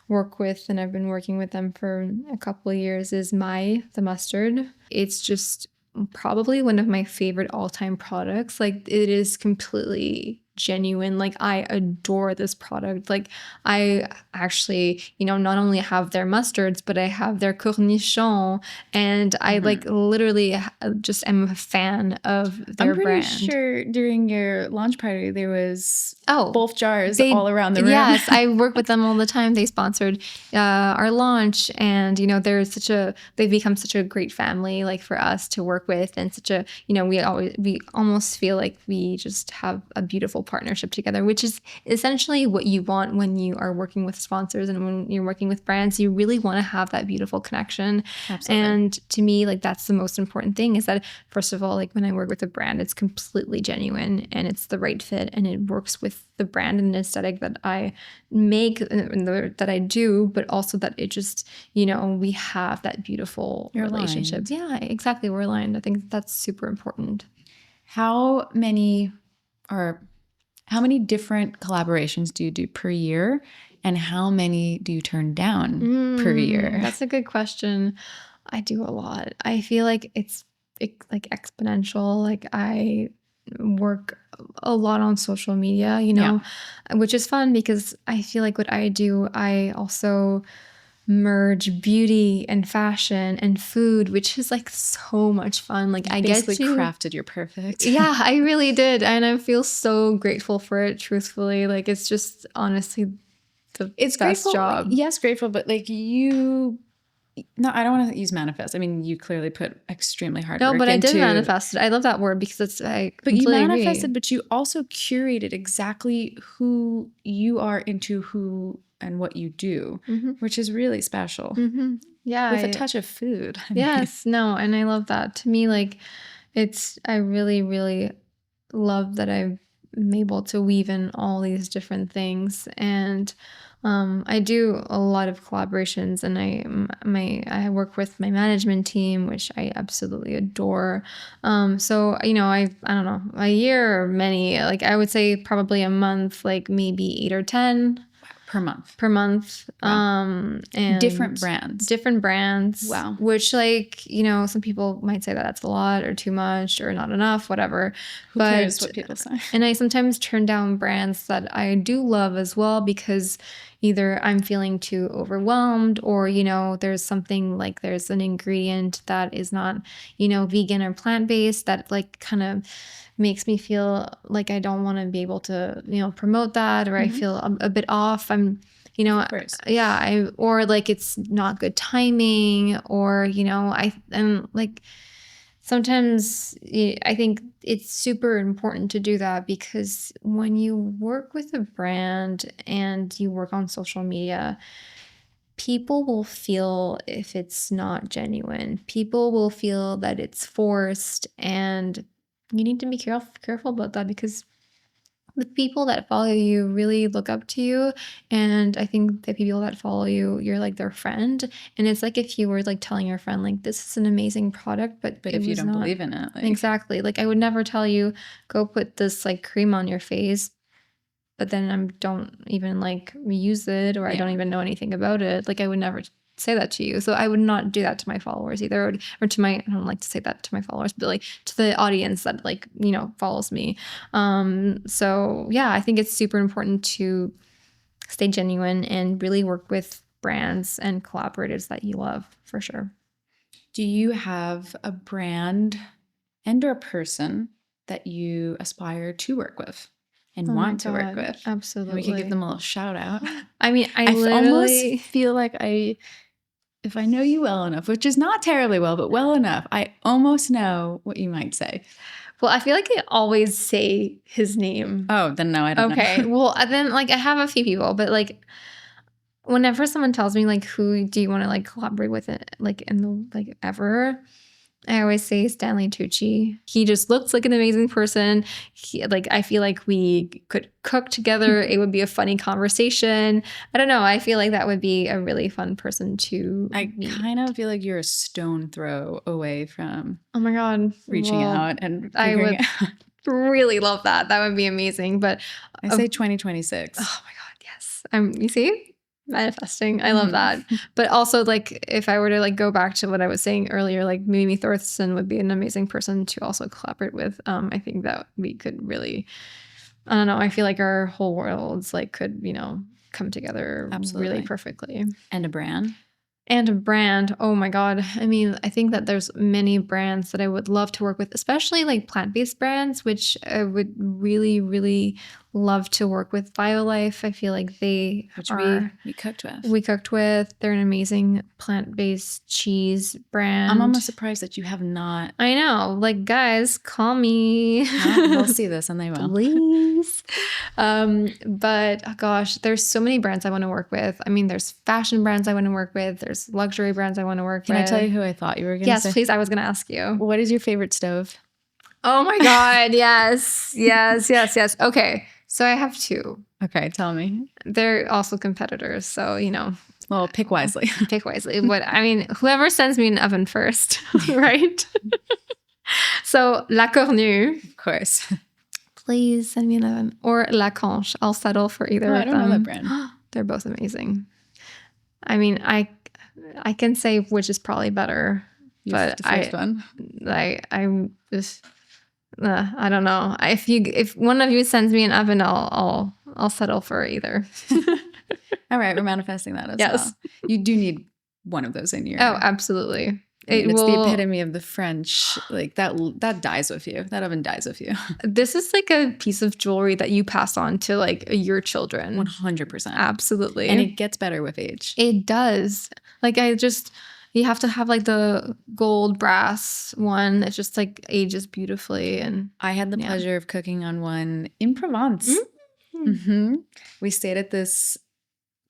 Speaker 1: work with, and I've been working with them for a couple of years, is the mustard. It's just probably one of my favorite all-time products. Like it is completely genuine. Like I adore this product. Like I actually, not only have their mustards, but I have their cornichons, and I like literally just am a fan of their brand.
Speaker 5: I'm pretty sure during your launch party there was both jars all around the room.
Speaker 1: Yes, I work with them all the time. They sponsored our launch, and they've become such a great family, like for us to work with, and such a, we almost feel like we just have a beautiful partnership together, which is essentially what you want when you are working with sponsors and when you're working with brands. You really want to have that beautiful connection. Absolutely. And to me, like that's the most important thing, is that first of all, like when I work with a brand, it's completely genuine and it's the right fit, and it works with the brand and the aesthetic that I make and that I do, but also that it just, we have that beautiful relationship. Yeah, exactly. We're aligned. I think that's super important.
Speaker 5: How many different collaborations do you do per year, and how many do you turn down per year?
Speaker 1: That's a good question. I do a lot. I feel like it's like exponential. Like I work a lot on social media, which is fun because I feel like what I do, I also merge beauty and fashion and food, which is like so much fun. Like I
Speaker 5: basically crafted your perfect.
Speaker 1: Yeah, I really did. And I feel so grateful for it, truthfully. Like it's just honestly the best job.
Speaker 5: Yes, grateful, but like you no, I don't want to use manifest. I mean, you clearly put extremely hard
Speaker 1: No,
Speaker 5: work
Speaker 1: but I did
Speaker 5: into-
Speaker 1: manifest it. I love that word because I
Speaker 5: But you
Speaker 1: completely
Speaker 5: manifested,
Speaker 1: agree.
Speaker 5: but you also curated exactly who you are into who and what you do, which is really special.
Speaker 1: Yeah.
Speaker 5: With a touch of food. I mean,
Speaker 1: Yes, no, and I love that. To me, like, I really, really love that I'm able to weave in all these different things. And I do a lot of collaborations, and I work with my management team, which I absolutely adore. So, I don't know, a year or many, like I would say probably a month, like maybe 8 or 10
Speaker 5: per month.
Speaker 1: and
Speaker 5: Different brands.
Speaker 1: Wow. Which, like, some people might say that that's a lot or too much or not enough, whatever.
Speaker 5: Who cares what people say?
Speaker 1: And I sometimes turn down brands that I do love as well, because either I'm feeling too overwhelmed, or, there's something, like there's an ingredient that is not, vegan or plant-based that like kind of makes me feel like I don't want to be able to, promote that, or I feel a bit off. I'm, or like it's not good timing, or, and like sometimes I think it's super important to do that, because when you work with a brand and you work on social media, people will feel if it's not genuine. People will feel that it's forced, and you need to be careful about that, because the people that follow you really look up to you, and I think the people that follow you, you're like their friend, and it's like if you were like telling your friend like, this is an amazing product, but
Speaker 5: if you don't believe in it,
Speaker 1: exactly, like I would never tell you go put this like cream on your face, but then I don't even like use it, or I don't even know anything about it. Like I would never say that to you. So I would not do that to my followers either, or to my, I don't like to say that to my followers, but like to the audience that like, follows me. So yeah, I think it's super important to stay genuine and really work with brands and collaborators that you love, for sure.
Speaker 5: Do you have a brand and or a person that you aspire to work with and want to work with?
Speaker 1: Absolutely.
Speaker 5: And we can give them a little shout out.
Speaker 1: I mean, I
Speaker 5: almost feel like if I know you well enough, which is not terribly well, but well enough, I almost know what you might say.
Speaker 1: Well, I feel like I always say his name.
Speaker 5: Oh, then no, I don't know.
Speaker 1: Okay. Well, then like I have a few people, but like whenever someone tells me like, who do you want to like collaborate with it, like in the like ever, I always say Stanley Tucci. He just looks like an amazing person. I feel like we could cook together. It would be a funny conversation. I don't know. I feel like that would be a really fun person to meet.
Speaker 5: Kind of feel like you're a stone throw away from
Speaker 1: oh my God,
Speaker 5: reaching out and
Speaker 1: I would
Speaker 5: out.
Speaker 1: really love that. That would be amazing. But
Speaker 5: I say 2026.
Speaker 1: Oh my God, yes. You see? Manifesting. I love that. But also, like, if I were to like go back to what I was saying earlier, like Mimi Thorson would be an amazing person to also collaborate with. I think that we could really, I don't know, I feel like our whole worlds like could, come together really perfectly.
Speaker 5: And a brand.
Speaker 1: And a brand. Oh my God. I mean, I think that there's many brands that I would love to work with, especially like plant-based brands, which I would really, really love to work with. BioLife, I feel like we
Speaker 5: cooked with.
Speaker 1: We cooked with. They're an amazing plant-based cheese brand.
Speaker 5: I'm almost surprised that you have not.
Speaker 1: I know. Like, guys, call me.
Speaker 5: They'll see this and they will.
Speaker 1: Please. But oh gosh, there's so many brands I want to work with. I mean, there's fashion brands I want to work with. There's luxury brands I want to work with.
Speaker 5: Can I tell you who I thought you were going to say?
Speaker 1: Yes, please. I was going to ask you.
Speaker 5: What is your favorite stove?
Speaker 1: Oh my God. Yes. Okay. So I have two.
Speaker 5: Okay, tell me.
Speaker 1: They're also competitors. So,
Speaker 5: Well, pick wisely.
Speaker 1: Pick wisely. But I mean, whoever sends me an oven first, right? So La Cornue.
Speaker 5: Of course.
Speaker 1: Please send me an oven. Or La Conche. I'll settle for either of them.
Speaker 5: I don't know that brand.
Speaker 1: They're both amazing. I mean, I can say which is probably better. But
Speaker 5: the first one.
Speaker 1: I'm just I don't know. If one of you sends me an oven, I'll settle for either.
Speaker 5: All right, we're manifesting that as well. You do need one of those in your.
Speaker 1: Oh, absolutely.
Speaker 5: It's the epitome of the French. Like that dies with you. That oven dies with you.
Speaker 1: This is like a piece of jewelry that you pass on to like your children.
Speaker 5: 100%.
Speaker 1: Absolutely.
Speaker 5: And it gets better with age.
Speaker 1: It does. Like I just, You have to have like the gold brass one. It just like ages beautifully. And
Speaker 5: I had the
Speaker 1: Yeah.
Speaker 5: pleasure of cooking on one in Provence. Mm-hmm. We stayed at this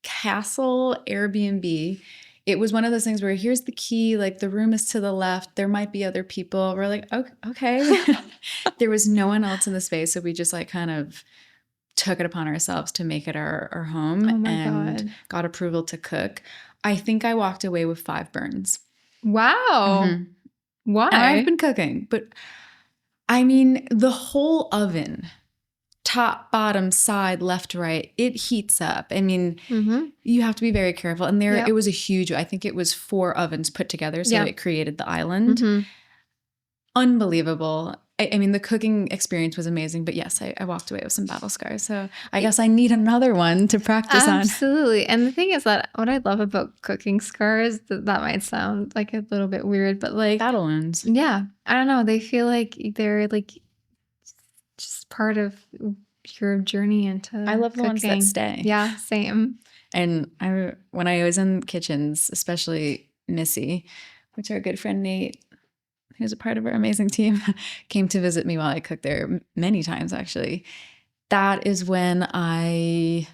Speaker 5: castle Airbnb. It was one of those things where here's the key, like the room is to the left. There might be other people. We're like, okay. There was no one else in the space. So we just like kind of took it upon ourselves to make it our home
Speaker 1: Oh my
Speaker 5: and
Speaker 1: God.
Speaker 5: got approval to cook. I think I walked away with 5 burns.
Speaker 1: Wow.
Speaker 5: Mhm.
Speaker 1: Why?
Speaker 5: And I've been cooking, but I mean, the whole oven, top, bottom, side, left, right, it heats up. I mean,
Speaker 1: Mhm.
Speaker 5: you have to be very careful. And there,
Speaker 1: Yep.
Speaker 5: it was a huge, I think it was 4 ovens put together. So
Speaker 1: Yep.
Speaker 5: it created the island.
Speaker 1: Mhm.
Speaker 5: Unbelievable. I mean, the cooking experience was amazing, but yes, I walked away with some battle scars. So I guess I need another one to practice on.
Speaker 1: Absolutely. And the thing is that what I love about cooking scars, that might sound like a little bit weird, but like,
Speaker 5: Battle wounds.
Speaker 1: yeah, I don't know. They feel like they're like just part of your journey into
Speaker 5: I love the ones that
Speaker 1: cooking.
Speaker 5: stay.
Speaker 1: Yeah, same.
Speaker 5: And when I was in kitchens, especially Missy, which our good friend Nate, who's a part of our amazing team, came to visit me while I cooked there many times, actually. That is when I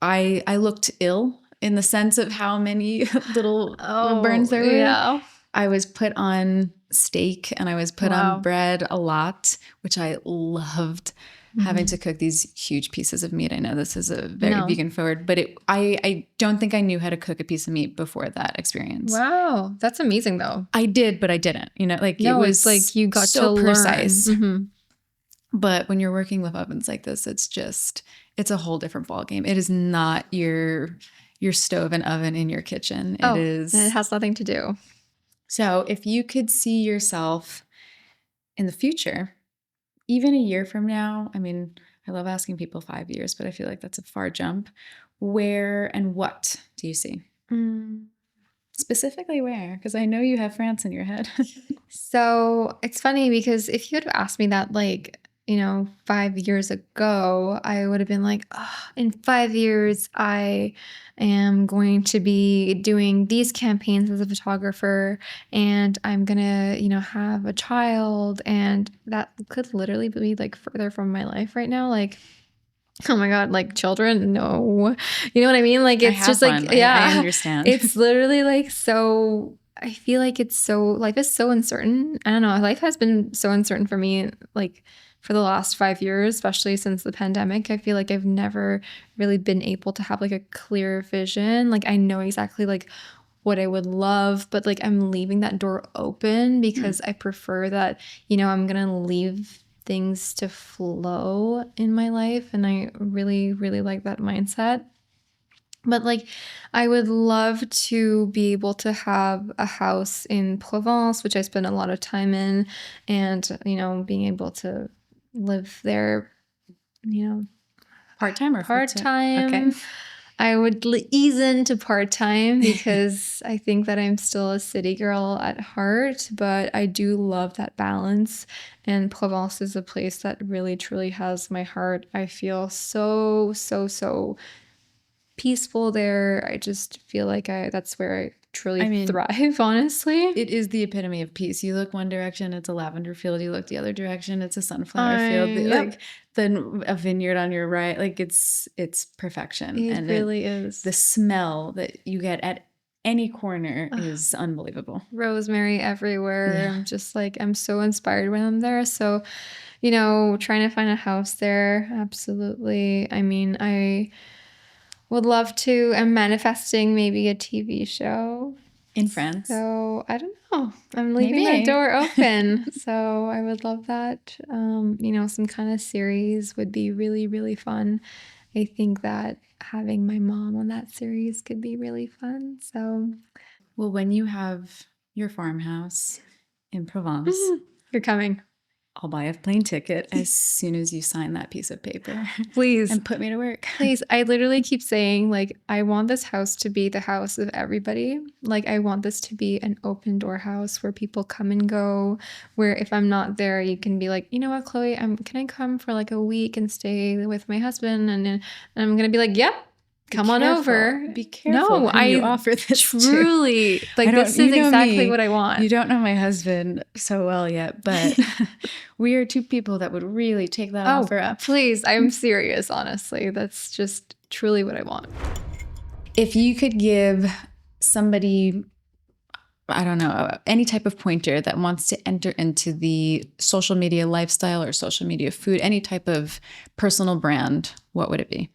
Speaker 5: looked ill in the sense of how many little burns there were.
Speaker 1: Yeah.
Speaker 5: I was put on steak and I was put
Speaker 1: Wow.
Speaker 5: on bread a lot, which I loved. Having to cook these huge pieces of meat. I know this is a very
Speaker 1: No.
Speaker 5: vegan forward, but I don't think I knew how to cook a piece of meat before that experience.
Speaker 1: Wow. That's amazing though.
Speaker 5: I did, but I didn't. You know, like
Speaker 1: No,
Speaker 5: it was
Speaker 1: it's like you got
Speaker 5: so
Speaker 1: to
Speaker 5: precise.
Speaker 1: learn. Mhm.
Speaker 5: But when you're working with ovens like this, it's a whole different ballgame. It is not your stove and oven in your kitchen. It is.
Speaker 1: It has nothing to do.
Speaker 5: So if you could see yourself in the future, even a year from now, I mean, I love asking people 5 years, but I feel like that's a far jump. Where and what do you see? Specifically where? Because I know you have France in your head.
Speaker 1: So it's funny because if you had asked me that, like, 5 years ago, I would have been like, oh, in 5 years, I am going to be doing these campaigns as a photographer and I'm going to, have a child. And that could literally be like further from my life right now. Like, oh my God, like children? No. You know what I mean? Like,
Speaker 5: I
Speaker 1: it's
Speaker 5: have
Speaker 1: just like,
Speaker 5: one.
Speaker 1: yeah,
Speaker 5: I understand.
Speaker 1: It's literally like so. I feel like life is so uncertain. I don't know. Life has been so uncertain for me, like for the last 5 years, especially since the pandemic. I feel like I've never really been able to have like a clear vision. Like I know exactly like what I would love, but like I'm leaving that door open because I prefer that, I'm going to leave things to flow in my life. And I really, really like that mindset. But like, I would love to be able to have a house in Provence, which I spend a lot of time in, and, being able to live there,
Speaker 5: Part-time or
Speaker 1: part-time.
Speaker 5: Okay.
Speaker 1: I would ease into part-time because I think that I'm still a city girl at heart, but I do love that balance. And Provence is a place that really, truly has my heart. I feel so, so, so peaceful there. I just feel like that's where I truly thrive, honestly.
Speaker 5: It is the epitome of peace. You look one direction, it's a lavender field. You look the other direction, it's a sunflower field.
Speaker 1: Yep.
Speaker 5: Like then a vineyard on your right. Like it's perfection.
Speaker 1: It
Speaker 5: and
Speaker 1: really is.
Speaker 5: The smell that you get at any corner is unbelievable.
Speaker 1: Rosemary everywhere.
Speaker 5: Yeah.
Speaker 1: I'm just like, I'm so inspired when I'm there. So, trying to find a house there. Absolutely. I mean, I would love to. I'm manifesting maybe a TV show
Speaker 5: in France.
Speaker 1: So I don't know. I'm leaving
Speaker 5: Maybe.
Speaker 1: that door open. So I would love that. Some kind of series would be really, really fun. I think that having my mom on that series could be really fun. So,
Speaker 5: well, when you have your farmhouse in Provence,
Speaker 1: you're coming.
Speaker 5: I'll buy a plane ticket as soon as you sign that piece of paper.
Speaker 1: Please.
Speaker 5: And put me to work.
Speaker 1: Please. I literally keep saying, like, I want this house to be the house of everybody. Like, I want this to be an open door house where people come and go, where if I'm not there, you can be like, you know what, Chloe, can I come for like a week and stay with my husband? And I'm going to be like, yep. come on over.
Speaker 5: Be careful who you offer this to.
Speaker 1: Truly, like, this is exactly what I want.
Speaker 5: You don't know my husband so well yet, but we are two people that would really take that offer up.
Speaker 1: Please, I'm serious, honestly. That's just truly what I want.
Speaker 5: If you could give somebody, I don't know, any type of pointer that wants to enter into the social media lifestyle or social media food, any type of personal brand, what would it be?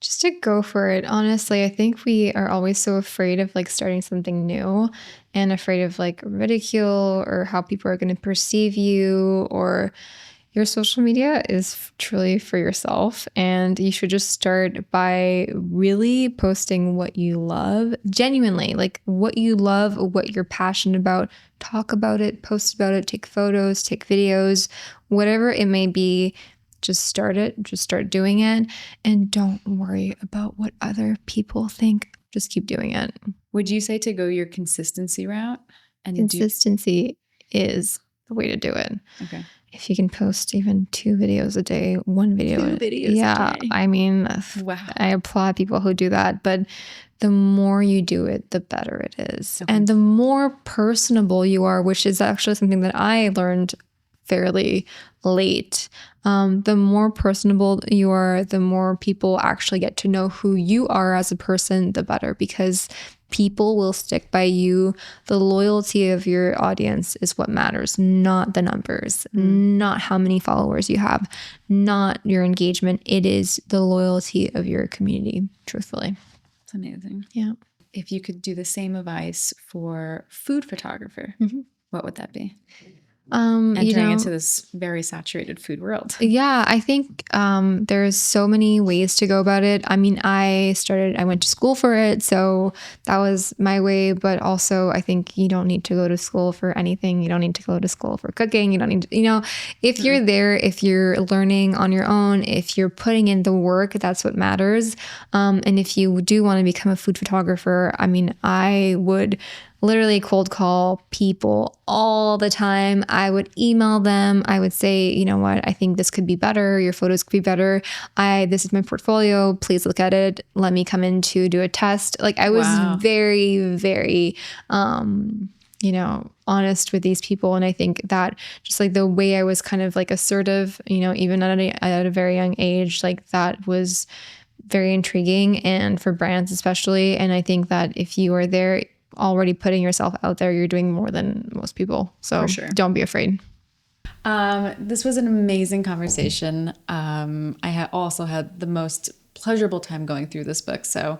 Speaker 1: Just to go for it. Honestly, I think we are always so afraid of like starting something new and afraid of like ridicule or how people are going to perceive you, or your social media is truly for yourself, and you should just start by really posting what you love, genuinely, like what you love, what you're passionate about. Talk about it, post about it, take photos, take videos, whatever it may be. Just start it, just start doing it, and don't worry about what other people think. Just keep doing it.
Speaker 5: Would you say to go your consistency route? And
Speaker 1: Consistency is the way to do it.
Speaker 5: Okay.
Speaker 1: If you can post even 2 videos a day, 1 video.
Speaker 5: 2 videos a day.
Speaker 1: I mean,
Speaker 5: wow.
Speaker 1: I applaud people who do that, but the more you do it, the better it is. Okay. And the more personable you are, which is actually something that I learned fairly late. The more personable you are, the more people actually get to know who you are as a person, the better, because people will stick by you. The loyalty of your audience is what matters, not the numbers, not how many followers you have, not your engagement. It is the loyalty of your community, truthfully.
Speaker 5: That's amazing.
Speaker 1: Yeah.
Speaker 5: If you could do the same advice for food photographer, what would that be? Entering into this very saturated food world.
Speaker 1: Yeah, I think there's so many ways to go about it. I mean, I went to school for it, so that was my way. But also, I think you don't need to go to school for anything. You don't need to go to school for cooking. You don't need to, if you're there, if you're learning on your own, if you're putting in the work, that's what matters. And if you do want to become a food photographer, I mean, I would literally cold call people all the time. I would email them. I would say, you know what, I think this could be better. Your photos could be better. This is my portfolio. Please look at it. Let me come in to do a test. Like, I was very, very, honest with these people. And I think that just like the way I was kind of like assertive, even at a very young age, like that was very intriguing, and for brands especially. And I think that if you are there already putting yourself out there, you're doing more than most people. So don't be afraid.
Speaker 5: This was an amazing conversation. I also had the most pleasurable time going through this book. So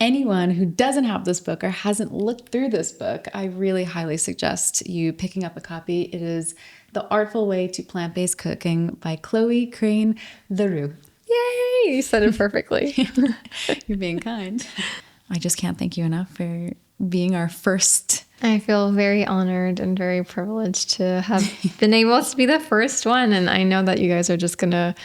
Speaker 5: anyone who doesn't have this book or hasn't looked through this book, I really highly suggest you picking up a copy. It is The Artful Way to Plant-Based Cooking by Chloé Crane-Leroux.
Speaker 1: Yay! You said it perfectly.
Speaker 5: You're being kind. I just can't thank you enough for being our first.
Speaker 1: I feel very honored and very privileged to have been able to be the first one. And I know that you guys are just going to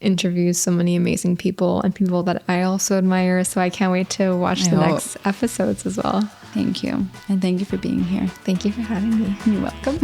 Speaker 1: interview so many amazing people and people that I also admire. So I can't wait to watch the next episodes as well.
Speaker 5: Thank you. And thank you for being here.
Speaker 1: Thank you for having me.
Speaker 5: You're welcome.